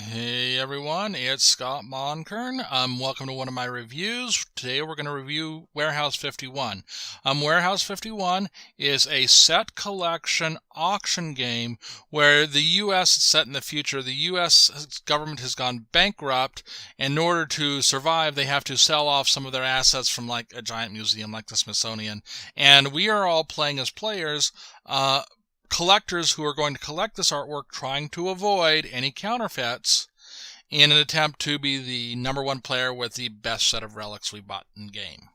Hey everyone, it's Scott Monkern. Welcome to one of my reviews. Today we're going to review Warehouse 51. Warehouse 51 is a set collection auction game where the U.S. is set in the future. The U.S. government has gone bankrupt. In order to survive, they have to sell off some of their assets from like a giant museum like the Smithsonian. And we are all playing as players, collectors who are going to collect this artwork, trying to avoid any counterfeits in an attempt to be the #1 player with the best set of relics we bought in game.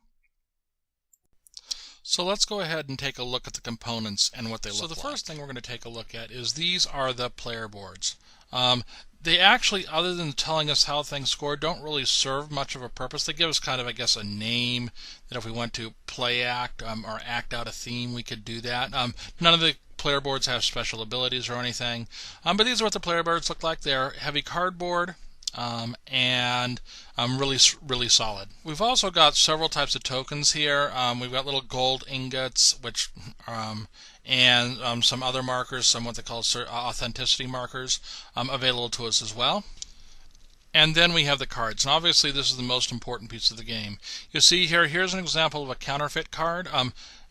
So let's go ahead and take a look at the components and what they look like. So the first thing we're going to take a look at is these are the player boards. They actually, other than telling us how things score, don't really serve much of a purpose. They give us kind of, I guess, a name that if we want to play act or act out a theme, we could do that. None of the player boards have special abilities or anything, but these are what the player boards look like. They're heavy cardboard and really solid. We've also got several types of tokens here. We've got little gold ingots, which and some other markers, some what they call authenticity markers, available to us as well. And then we have the cards, and obviously this is the most important piece of the game. You see here's an example of a counterfeit card,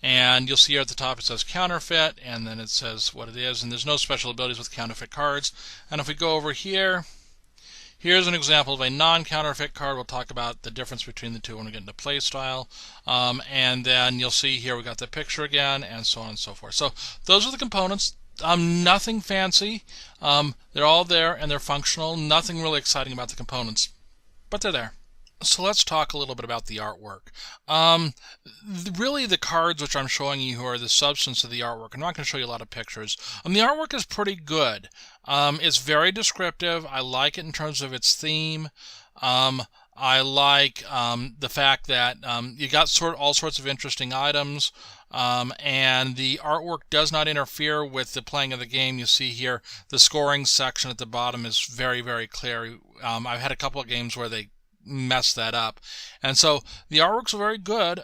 and you'll see here at the top it says counterfeit, and then it says what it is, and there's no special abilities with counterfeit cards. And if we go over here, here's an example of a non-counterfeit card. We'll talk about the difference between the two when we get into play style. And then you'll see here we got the picture again, and so on and so forth. So those are the components. Nothing fancy. They're all there and they're functional. Nothing really exciting about the components, but they're there. So let's talk a little bit about the artwork. Really the cards which I'm showing you are the substance of the artwork. I'm not going to show you a lot of pictures. The artwork is pretty good. It's very descriptive. I like it in terms of its theme. I like the fact that you got all sorts of interesting items, and the artwork does not interfere with the playing of the game. You see here the scoring section at the bottom is very clear. I've had a couple of games where they messed that up, and so the artwork's very good,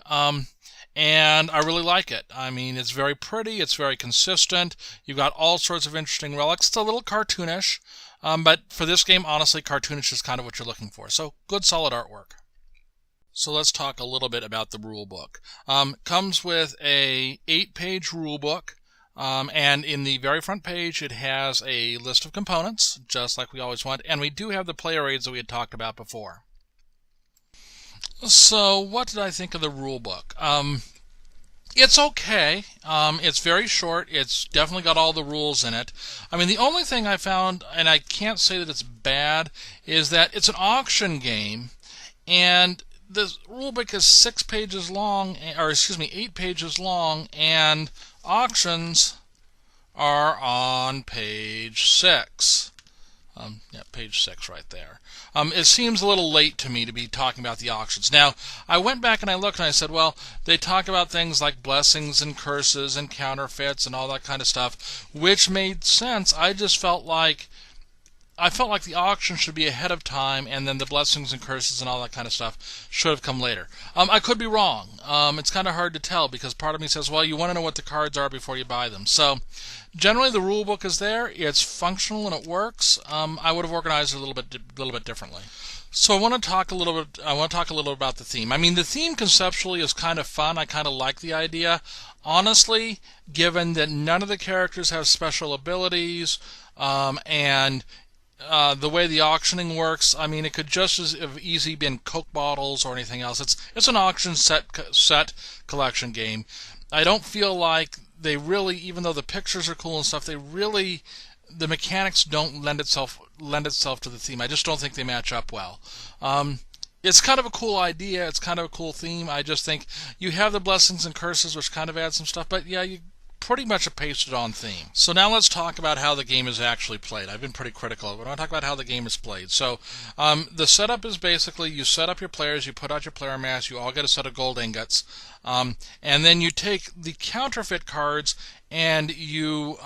and I really like it. I mean, it's very pretty, it's very consistent. You've got all sorts of interesting relics. It's a little cartoonish, but for this game, honestly, cartoonish is kind of what you're looking for. So good, solid artwork. So let's talk a little bit about the rule book. Comes with a 8-page rule book, and in the very front page it has a list of components, just like we always want, and we do have the player aids that we had talked about before. So what did I think of the rule book? It's okay. It's very short. It's definitely got all the rules in it. I mean, the only thing I found, and I can't say that it's bad, is that it's an auction game, and the rulebook is 6 pages long, or excuse me, 8 pages long, and auctions are on page 6. Yeah, page 6 right there. It seems a little late to me to be talking about the auctions. Now, I went back and I looked and I said, well, they talk about things like blessings and curses and counterfeits and all that kind of stuff, which made sense. I felt like the auction should be ahead of time, and then the blessings and curses and all that kind of stuff should have come later. I could be wrong. It's kind of hard to tell because part of me says, well, you want to know what the cards are before you buy them. So generally the rule book is there. It's functional and it works. I would have organized it a little bit differently. So I want to talk a little bit about the theme. I mean, the theme conceptually is kind of fun. I kind of like the idea. Honestly, given that none of the characters have special abilities, and the way the auctioning works, I mean, it could just as easily been Coke bottles or anything else. It's an auction set collection game. I don't feel like they really, even though the pictures are cool and stuff, the mechanics don't lend itself to the theme. I just don't think they match up well. It's kind of a cool idea. It's kind of a cool theme. I just think you have the blessings and curses, which kind of add some stuff, but yeah, you pretty much a pasted on theme. So now let's talk about how the game is actually played. I've been pretty critical of it. I want to talk about how the game is played. So the setup is basically you set up your players, you put out your player mass, you all get a set of gold ingots, and then you take the counterfeit cards and you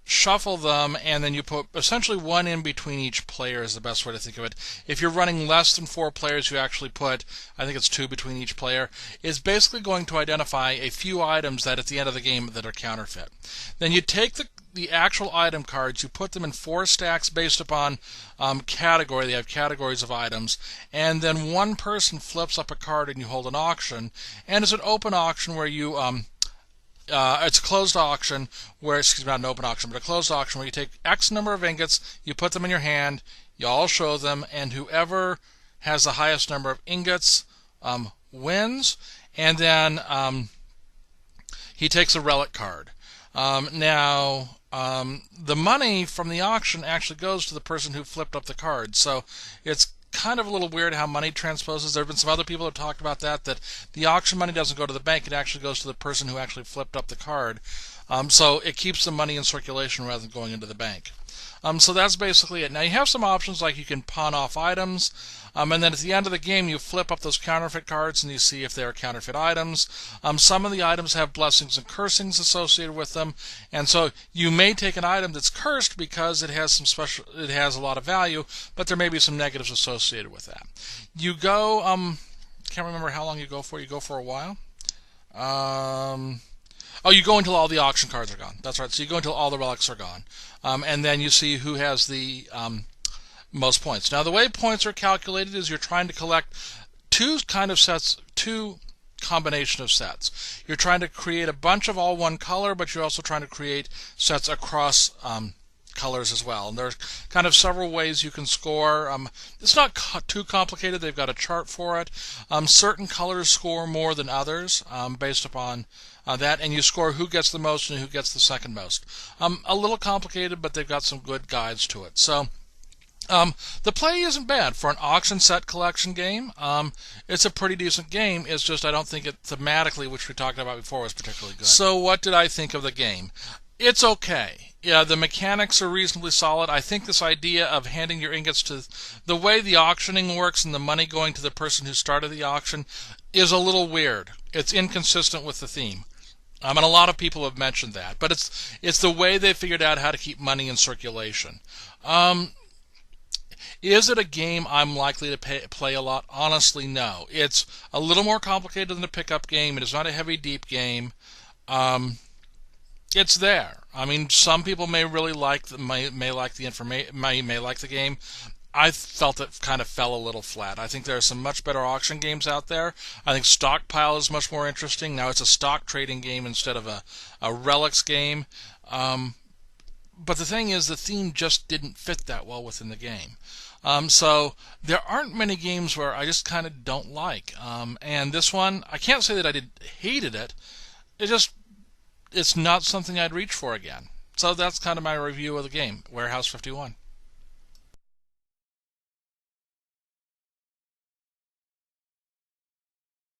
shuffle them, and then you put essentially one in between each player is the best way to think of it. If you're running less than 4 players, you actually put, I think it's 2 between each player. It's basically going to identify a few items that at the end of the game that are counterfeit. Then you take the actual item cards, you put them in 4 stacks based upon category. They have categories of items, and then one person flips up a card and you hold an auction, and it's an open auction where you it's a closed auction where, excuse me, not an open auction, but a closed auction where you take X number of ingots, you put them in your hand, you all show them, and whoever has the highest number of ingots wins, and then he takes a relic card. The money from the auction actually goes to the person who flipped up the card, so it's kind of a little weird how money transposes. There have been some other people who have talked about that the auction money doesn't go to the bank, it actually goes to the person who actually flipped up the card. So it keeps the money in circulation rather than going into the bank. So that's basically it. Now you have some options like you can pawn off items, and then at the end of the game you flip up those counterfeit cards and you see if they're counterfeit items. Some of the items have blessings and cursings associated with them, and so you may take an item that's cursed because it has a lot of value, but there may be some negatives associated with that. You go, can't remember how long you go for. You go for a while. Oh, you go until all the auction cards are gone. That's right. So you go until all the relics are gone. And then you see who has the most points. Now, the way points are calculated is you're trying to collect two combination of sets. You're trying to create a bunch of all one color, but you're also trying to create sets across colors as well. And there's kind of several ways you can score. It's not too complicated. They've got a chart for it. Certain colors score more than others based upon that, and you score who gets the most and who gets the second most. A little complicated, but they've got some good guides to it. So the play isn't bad for an auction set collection game. It's a pretty decent game. It's just I don't think it thematically, which we talked about before, was particularly good. So what did I think of the game? It's okay. Yeah, the mechanics are reasonably solid. I think this idea of handing your ingots to the way the auctioning works and the money going to the person who started the auction is a little weird. It's inconsistent with the theme. And a lot of people have mentioned that. But it's the way they figured out how to keep money in circulation. Is it a game I'm likely to play a lot? Honestly, no. It's a little more complicated than a pickup game. It is not a heavy, deep game. It's there. I mean, some people may really like may like the information, may like the game. I felt it kind of fell a little flat. I think there are some much better auction games out there. I think Stockpile is much more interesting. Now it's a stock trading game instead of a relics game. But the thing is, the theme just didn't fit that well within the game. So there aren't many games where I just kind of don't like. And this one, I can't say that I hated it. It's not something I'd reach for again. So that's kind of my review of the game, Warehouse 51.